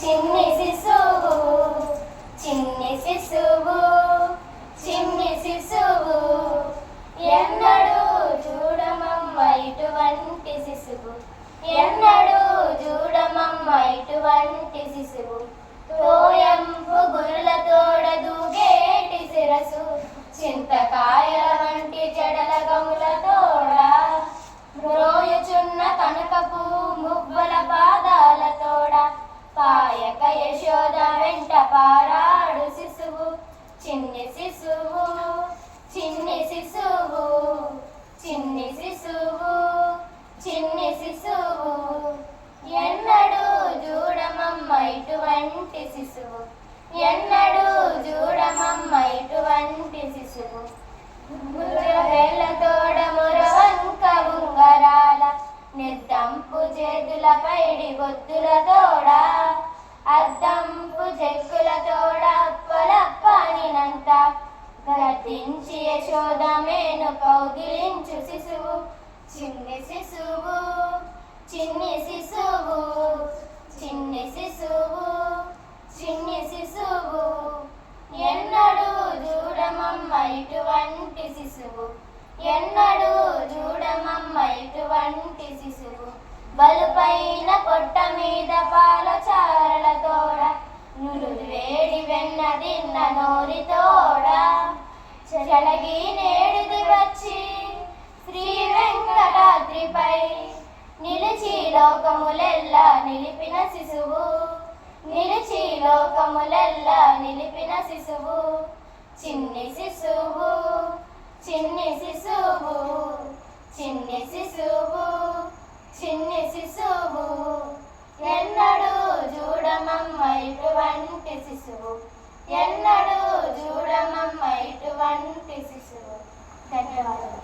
చిన్ని శిశువు చిన్ని శిశువు చిన్ని శిశువు ఎన్నడూ చూడమమ్మ ఇటువంటి శిశువు ఎన్నడూ చూడమమ్మ ఇటువంటి శిశువు తోయంపు గురులతోడ దూగేటి శిరసు చింతకాయల వంటి జడల గములతోడ రోయుచున్న కనకపు మువ్వల పాదాలతోడ పాయక యశోద వెంట పారాడు శిశువు చిన్ని శిశువు చిన్ని శిశువు చిన్ని శిశువు చిన్ని శిశువు ఎన్నడూ చూడమమ్మ ఇటువంటి శిశువు ఎన్నడూ చూడమమ్మ ఇటువంటి శిశువు మురవేళ్ళతోడ మురవంక ఉంగరాల నిర్దంపు చేతుల పైడి బొద్దులతోడ అద్దంపు చెక్కులతోడ అప్పలప్పనినంత గర్తించి యశోద మేను కౌగిలించు శిశువు చిన్ని శిశువు చిన్ని శిశువు చిన్ని శిశువు చిన్ని శిశువు ఎన్నడూ చూడమమ్మ ఇటువంటి శిశువు ఎన్నడూ చూడమమ్మ ఇటువంటి శిశువు బలుపైన పొట్ట మీద పాలచారలతోడ నురుగు వేడి వెన్నదిన్న నోరితోడ చలగి నేడుది వచ్చి శ్రీ వెంకటాద్రిపై నిలిచి లోకములెల్లా నిలిపిన శిశువు నిలిచి లోకములెల్లా నిలిపిన శిశువు చిన్ని శిశువు చిన్ని శిశువు చిన్ని శిశువు చిన్ని శిశువు ఎన్నడూ చూడమమ్మ ఇటువంటి శిశువు ఎన్నడూ చూడమమ్మ ఇటువంటి శిశువు ధన్యవాదాలు.